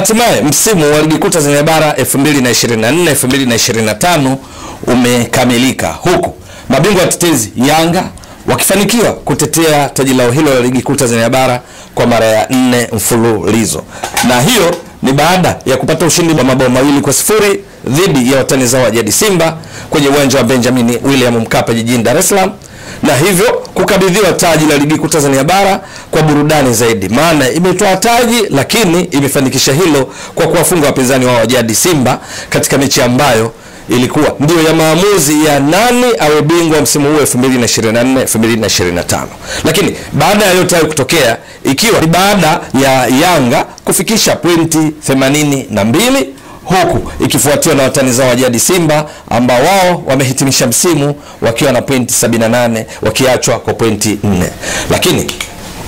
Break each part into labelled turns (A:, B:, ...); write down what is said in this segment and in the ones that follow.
A: hatimaye msimu wa ligi kuu Tanzania bara 2024-2025 umekamilika, huku mabingwa watetezi Yanga wakifanikiwa kutetea taji lao hilo la ligi kuu Tanzania bara kwa mara ya 4 mfululizo. Na hiyo ni baada ya kupata ushindi wa mabao 2-0 dhidi ya watani zao wa jadi Simba kwenye uwanja wa Benjamin William Mkapa jijini Dar es Salaam, na hivyo kukabidhiwa taji la ligi kuu Tanzania bara kwa burudani zaidi. Maana imetoa taji lakini imefanikisha hilo kwa kuwafunga wapinzani wao wa jadi Simba katika mechi ambayo ilikuwa ndio ya maamuzi ya nani awe bingwa msimu huu 2024-2025. Lakini baada ya yote hayo kutokea, ikiwa ni baada ya Yanga kufikisha pointi 82 huku ikifuatiwa na watani zao wa jadi Simba ambao wao wamehitimisha msimu wakiwa na pointi 78 wakiachwa kwa pointi 4. Lakini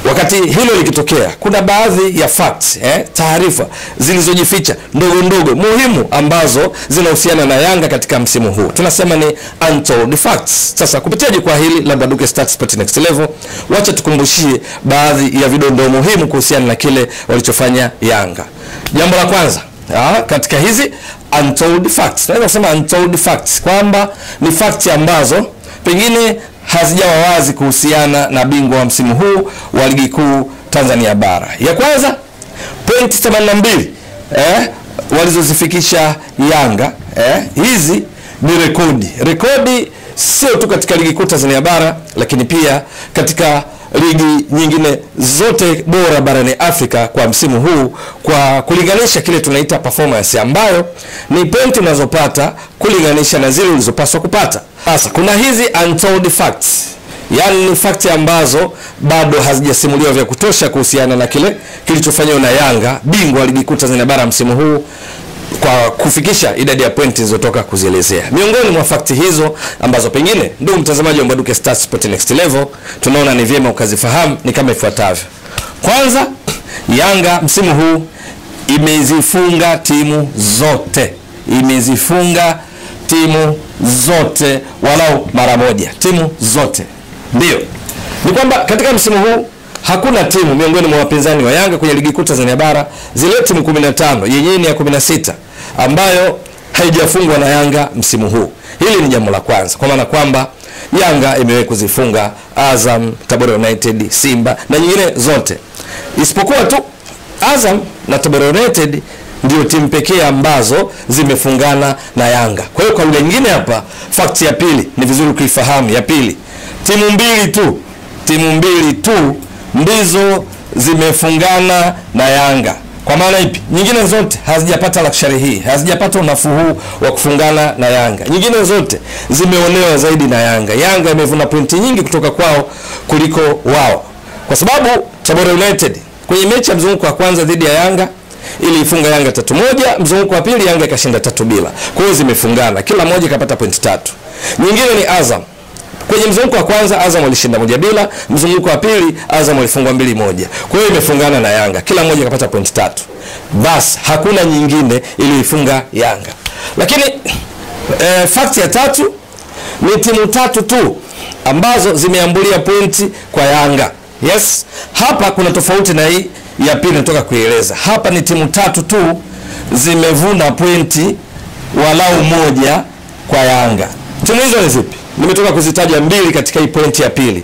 A: wakati hilo likitokea, kuna baadhi ya facts, taarifa zilizojificha ndogo ndogo muhimu ambazo zinahusiana na Yanga katika msimu huu. Tunasema ni untold facts. Sasa kupitia jukwaa hili la Mbwaduke Stats Sport Next Level, wacha tukumbushie baadhi ya vidondoo muhimu kuhusiana na kile walichofanya Yanga. Jambo la kwanza, katika hizi untold facts, naweza kusema untold facts kwamba ni facts ambazo pengine hazijawa wazi kuhusiana na bingwa wa msimu huu wa ligi kuu Tanzania bara. Ya kwanza, pointi 82 walizozifikisha Yanga, hizi ni rekodi sio tu katika ligi kuu Tanzania bara, lakini pia katika ligi nyingine zote bora barani Afrika kwa msimu huu, kwa kulinganisha kile tunaita performance, ambayo ni pointi unazopata kulinganisha na zile ulizopaswa kupata. Sasa kuna hizi untold facts, yani ni facts ambazo bado hazijasimuliwa vya kutosha kuhusiana na kile kilichofanywa na Yanga, bingwa wa ligi kuu Tanzania bara msimu huu, kwa kufikisha idadi ya pointi zilizotoka kuzielezea. Miongoni mwa fakti hizo ambazo pengine ndugu mtazamaji wa Mbwaduke Stats Sport Next Level tunaona ni vyema ukazifahamu ni kama ifuatavyo. Kwanza, Yanga msimu huu imezifunga timu zote walau mara moja. Timu zote. Ndio. Ni kwamba katika msimu huu hakuna timu miongoni mwa wapinzani wa Yanga kwenye ligi kuu Tanzania bara, zile timu 15 yenyewe ni ya 16 ambayo haijafungwa na Yanga msimu huu. Hili ni jambo la kwanza, kwa maana kwamba Yanga imewahi kuzifunga Azam, Tabora United, Simba na nyingine zote, isipokuwa tu Azam na Tabora United ndio timu pekee ambazo zimefungana na Yanga. Kwa hiyo kwa lugha nyingine hapa, fact ya pili ni vizuri kuifahamu. Ya pili, timu mbili tu ndizo zimefungana na Yanga. Kwa maana ipi? Nyingine zote hazijapata luxury hii, hazijapata unafuu huu wa kufungana na Yanga. Nyingine zote zimeonewa zaidi na Yanga. Yanga imevuna pointi nyingi kutoka kwao kuliko wao, kwa sababu Tabora United kwenye mechi ya mzunguko wa kwanza dhidi ya Yanga ilifunga Yanga 3-1, mzunguko wa pili Yanga ikashinda 3-0. Kwa hiyo zimefungana, kila moja kapata pointi 3. Nyingine ni Azam. Kwenye mzunguko wa kwanza Azam walishinda 1-0, mzunguko wa pili Azam walifungwa 2-1. Kwa hiyo imefungana na Yanga, kila moja kapata pointi 3. Bas, hakuna nyingine iliyoifunga Yanga. Lakini fact ya tatu ni timu 3 tu ambazo zimeambulia pointi kwa Yanga. Yes, hapa kuna tofauti na hii ya pili natoka kueleza. Hapa ni timu 3 tu zimevuna pointi walau moja kwa Yanga. Timu hizo ni zipi? Nimetoka kuzitaja 2 katika hii pointi ya pili.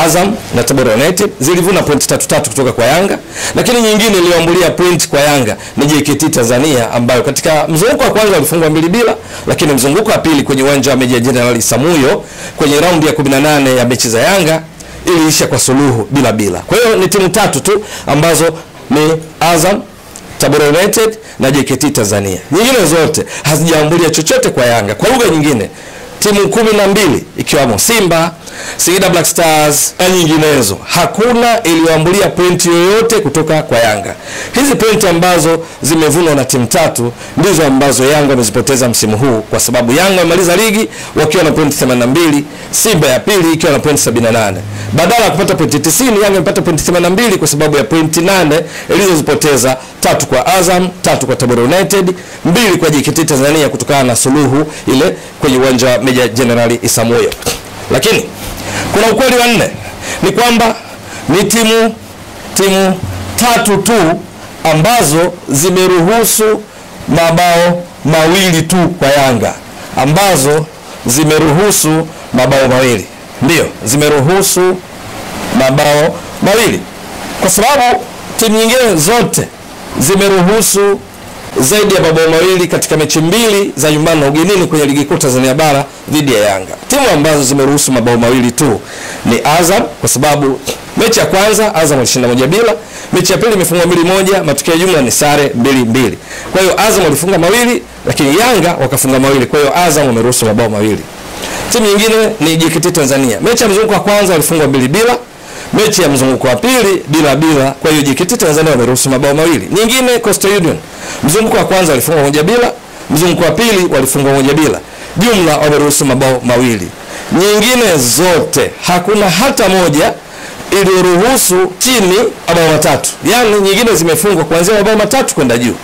A: Azam na Tabora United zilivuna pointi 3 kutoka kwa Yanga, lakini nyingine iliyoambulia pointi kwa Yanga ni JKT Tanzania, ambayo katika mzunguko wa kwanza walifungwa 2-0, lakini mzunguko wa pili kwenye uwanja wa Meja Jenerali Isamuhyo kwenye raundi ya 18 ya mechi za Yanga iliisha kwa suluhu 0-0. Kwa hiyo ni timu 3 tu ambazo ni Azam, Tabora United na JKT Tanzania. Nyingine zote hazijaambulia chochote kwa Yanga. Kwa lugha nyingine, timu 12 ikiwamo Simba, Singida Black Stars na nyinginezo, hakuna iliyoambulia pointi yoyote kutoka kwa Yanga. Hizi pointi ambazo zimevunwa na timu 3 ndizo ambazo Yanga wamezipoteza msimu huu, kwa sababu Yanga wamaliza ligi wakiwa na pointi 82, Simba ya pili ikiwa na pointi 78. Badala ya kupata pointi 90, Yanga imepata pointi 82 kwa sababu ya pointi 8 ilizozipoteza, 3 kwa Azam, 3 kwa Tabora United, 2 kwa JKT Tanzania kutokana na suluhu ile kwenye uwanja wa Meja Jenerali Isamuhyo. Lakini kuna ukweli wa 4, ni kwamba ni timu 3 tu ambazo zimeruhusu mabao mawili tu kwa Yanga, ambazo zimeruhusu mabao mawili. Ndio, zimeruhusu mabao mawili, kwa sababu timu nyingine zote zimeruhusu zaidi ya mabao mawili katika mechi mbili za nyumbani na ugenini kwenye ligi kuu Tanzania bara dhidi ya Yanga. Timu ambazo zimeruhusu mabao mawili tu ni Azam, kwa sababu mechi ya kwanza Azam alishinda 1-0, mechi ya pili imefungwa 2-1, matokeo ya jumla ni sare 2-2. Kwa hiyo Azam walifunga mawili, lakini Yanga wakafunga mawili. Kwa hiyo Azam wameruhusu mabao mawili. Timu nyingine ni JKT Tanzania. Mechi ya mzunguko wa kwanza walifungwa 2-0, mechi ya mzunguko wa pili 0-0. Kwa hiyo JKT Tanzania wameruhusu mabao mawili. Nyingine Coastal Union, mzunguko wa kwanza walifungwa 1-0, mzunguko wa pili walifungwa 1-0. Jumla wameruhusu mabao mawili. Nyingine zote hakuna hata moja iliyoruhusu chini mabao matatu. Yaani nyingine zimefungwa kuanzia mabao matatu kwenda juu.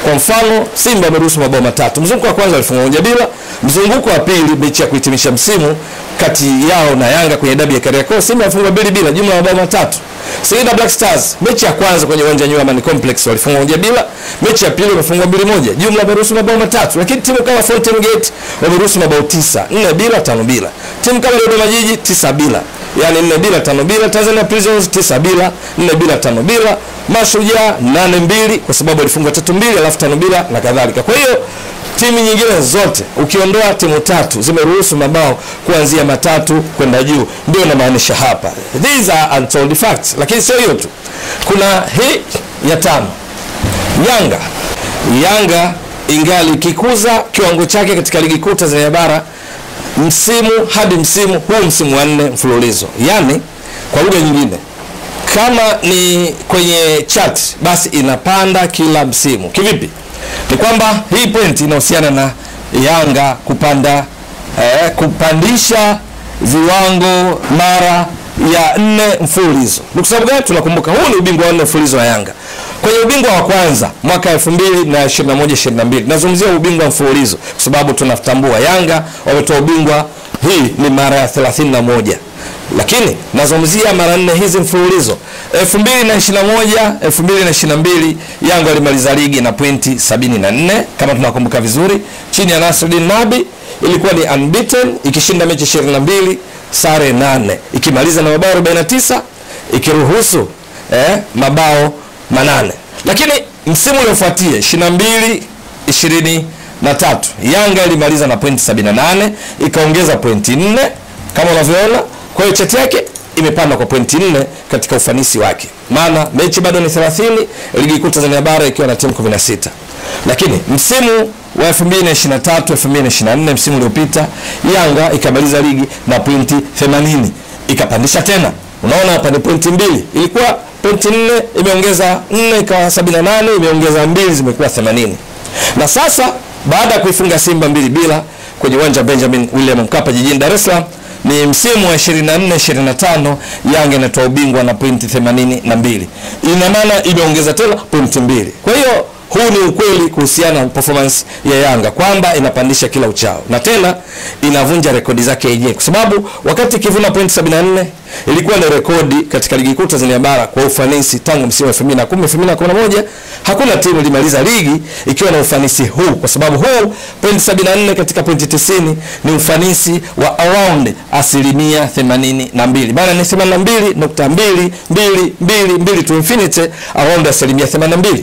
A: Kwa mfano Simba wameruhusu mabao matatu. Mzunguko wa kwanza walifungwa 1-0, mzunguko wa pili mechi ya kuhitimisha msimu kati yao na Yanga kwenye dabi ya Kariakoo, Simba walifungwa 2-0, jumla mabao matatu. Singida Black Stars mechi ya kwanza kwenye uwanja wa New Amaan Complex walifungwa 1-0, mechi ya pili wamefungwa 2-1, jumla wameruhusu mabao matatu. Lakini timu kama Fountain Gate wameruhusu mabao 9, 4-0, 5-0. Timu kama Dodoma Jiji 9-0, yani 4-0, 5-0. Tanzania Prisons 9-0, 4-0, 5-0. Mashujaa 8-2 kwa sababu walifungwa 3-2 alafu 5-0 na kadhalika. Kwa hiyo timu nyingine zote ukiondoa timu tatu zimeruhusu mabao kuanzia matatu kwenda juu. Ndio namaanisha hapa. These are untold facts. Lakini sio hiyo tu. Kuna hii ya tano. Yanga ingali kikuza kiwango chake katika ligi kuu Tanzania bara msimu hadi msimu huu, msimu wa 4 mfululizo. Yani kwa lugha nyingine, kama ni kwenye chart basi inapanda kila msimu. Kivipi? Ni kwamba hii point inahusiana na Yanga kupandisha viwango mara ya 4 mfululizo. Kwa sababu gani? Tunakumbuka huu ni ubingwa wa 4 mfululizo wa Yanga. Kwenye ubingwa wa kwanza mwaka 2021-22, nazungumzia ubingwa mfululizo kwa sababu tunatambua Yanga wametoa ubingwa, hii ni mara ya 31. Lakini nazungumzia mara 4 hizi mfululizo. 2021 2022 Yanga walimaliza ligi na pointi 74 kama tunakumbuka vizuri, chini ya Nasruddin Nabi. Ilikuwa ni unbeaten, ikishinda mechi 22, sare 8, ikimaliza na mabao 49, ikiruhusu mabao 8. Lakini msimu uliofuatia 22-23 Yanga ilimaliza na pointi 78, ikaongeza pointi 4 kama unavyoona. Kwa hiyo chati yake imepanda kwa pointi 4 katika ufanisi wake. Maana mechi bado ni 30, ligi kuu Tanzania bara ikiwa na timu 16. Lakini msimu wa 2023-2024, msimu uliopita, Yanga ikamaliza ligi na pointi 80, ikapandisha tena. Unaona hapa ni pointi 2. Ilikuwa pointi 4, imeongeza 4 ikawa 78, imeongeza 2 zimekuwa 80. Na sasa baada ya kuifunga Simba 2-0 kwenye uwanja Benjamin William Mkapa jijini Dar es Salaam, ni msimu wa 24-25 Yanga inatoa ubingwa na pointi 82. Ina maana imeongeza tena pointi 2. Kwa hiyo huu ni ukweli kuhusiana na performance ya Yanga kwamba inapandisha kila uchao na tena inavunja rekodi zake yenyewe, kwa sababu wakati ikivuna pointi 74 ilikuwa ni rekodi katika ligi kuu Tanzania bara kwa ufanisi tangu msimu wa 2010-2011. Hakuna timu ilimaliza ligi ikiwa na ufanisi huu, kwa sababu huu pointi 74 katika pointi 90 ni ufanisi wa around 82%. Bana ni 82.222 to infinity, around 82%.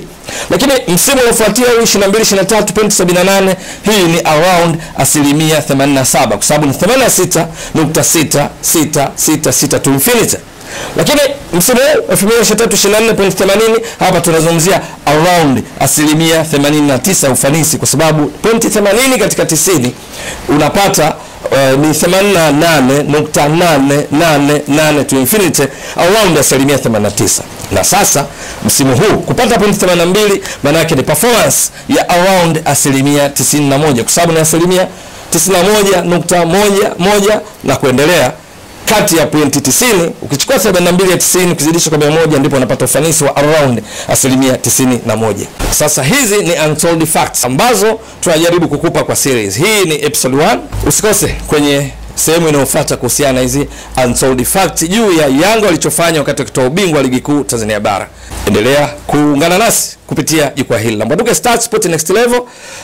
A: Lakini msimu uliofuatia 22-23 pointi 78, hii ni around 87%, kwa sababu ni 86.666 to infinity. Lakini msimu 2023-24 pointi 80, hapa tunazungumzia around 89% ufanisi, kwa sababu pointi 80 katika 90 unapata ni 88.888 to infinity, around 89%. Na sasa msimu huu kupata pointi 82 maana yake ni performance ya around 91%, kwa sababu ni 91.11 na kuendelea kati ya pointi 90. Ukichukua 72 ya 90 ukizidisha kwa 100 ndipo unapata ufanisi wa around 91%. Sasa hizi ni untold facts ambazo tunajaribu kukupa kwa series. Hii ni episode 1. Usikose kwenye sehemu inayofuata kuhusiana hizi untold facts juu ya Yanga walichofanya wakati wakitoa ubingwa ligi kuu Tanzania bara. Endelea kuungana nasi kupitia jukwaa hili la Mbwaduke Stats Sport Next Level.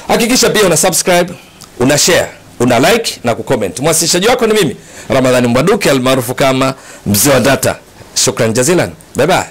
A: Hakikisha pia una subscribe, una share, una like na kucomment. Mwasilishaji wako ni mimi Ramadhani Mbwaduke almaarufu kama Mzee wa Data. Shukran jazilan. Bye bye.